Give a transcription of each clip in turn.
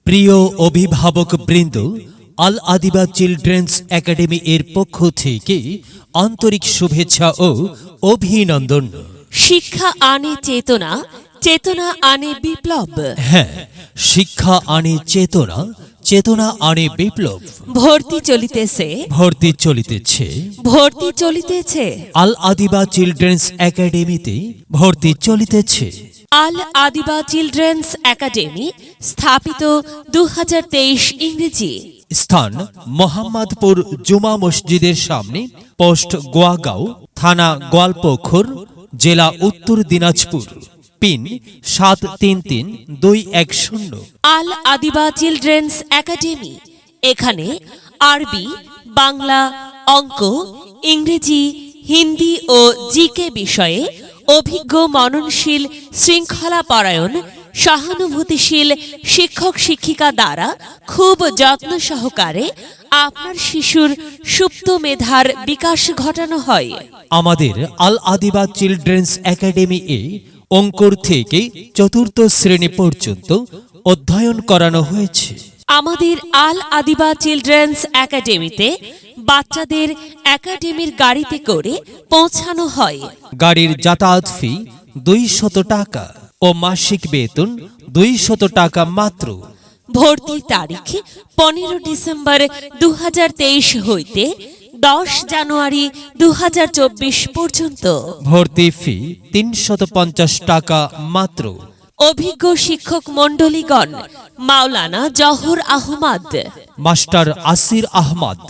প্রিয় অভিভাবক বৃন্দ, আল আদিবা চিলড্রেন্স একাডেমি এর পক্ষ থেকে আন্তরিক শুভেচ্ছা ও অভিনন্দন। শিক্ষা আনে চেতনা, চেতনা আনে বিপ্লব। হ্যাঁ, শিক্ষা আনে চেতনা, চেতনা আনে বিপ্লব। ভর্তি চলিতেছে, ভর্তি চলিতেছে, ভর্তি চলিতেছে। আল আদিবা চিলড্রেন্স একাডেমিতে ভর্তি চলিতেছে। আল আদিবা চিলড্রেন্স একাডেমি স্থাপিত 2023 ইংরেজি। স্থান মোহাম্মদপুর জুমা মসজিদের সামনে, পোস্ট গোয়াগাঁও, থানা গোয়ালপোখর, জেলা উত্তর দিনাজপুর। পিন 733210। আল আদিবা চিলড্রেন্স একাডেমি। এখানে আরবি, বাংলা, অঙ্ক, ইংরেজি, হিন্দি ও জিকে বিষয়ে অভিজ্ঞ, মননশীল, শৃঙ্খলাপরায়ণ, সহানুভূতিশীল শিক্ষক শিক্ষিকা দ্বারা খুব যত্ন সহকারে আপনার শিশুর সুপ্ত মেধার বিকাশ ঘটানো হয়। আমাদের আল আদিবা চিলড্রেন্স একাডেমি এ অঙ্কুর থেকে চতুর্থ শ্রেণী পর্যন্ত অধ্যয়ন করানো হয়েছে। আমাদের আল আদিবা চিলড্রেন্স একাডেমিতে বাচ্চাদের একাডেমির গাড়িতে করে পৌঁছানো হয়। গাড়ির যাতায়াত ফি 200 টাকা ও মাসিক বেতন 200 টাকা মাত্র। ভর্তির তারিখ 15 ডিসেম্বর 2023 হইতে 10 জানুয়ারি 2024 পর্যন্ত। ভর্তি ফি 350 টাকা মাত্র। অভিজ্ঞ শিক্ষক মণ্ডলীগণ: মাওলানা জহর আহমদ, মাস্টার আসির আহমদ,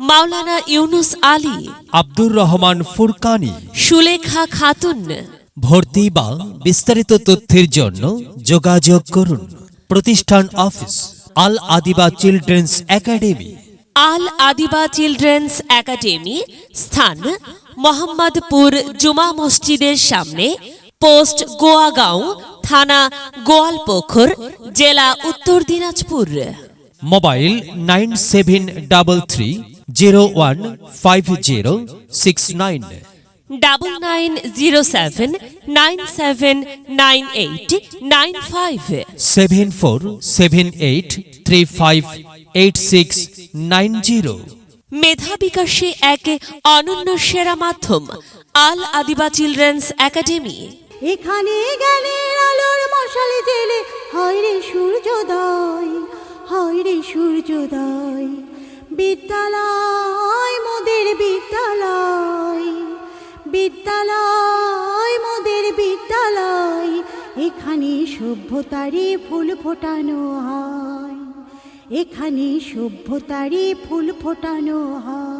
মাওলানা ইউনুস আলী, আব্দুর রহমান ফুরকানি, সুলেখা খাতুন। ভর্তি বা বিস্তারিত তথ্যের জন্য যোগাযোগ করুন। প্রতিষ্ঠান অফিস আল আদিবা চিলড্রেন্স একাডেমি। আল আদিবা চিলড্রেন্স একাডেমি স্থান মোহাম্মদপুর জুমা মসজিদের সামনে, পোস্ট গোয়াগাঁও, থানা গোয়ালপোখর, জেলা উত্তর দিনাজপুর। মোবাইল 9773015069, 9907979895, 7478358690। মেধা বিকাশে এক অনন্য সেরা মাধ্যম আল আদিবা চিলড্রেন্স একাডেমি। এখানে জ্ঞানের আলোর মশাল জেলে হয় রে সূর্যোদয়, হয় রে সূর্যোদয়। বিদ্যালয় মোদের বিদ্যালয়, বিদ্যালয় মোদের বিদ্যালয়। এখানে সভ্যতারই ফুল ফোটানো হয়, এখানে সভ্যতারই ফুল ফোটানো হয়।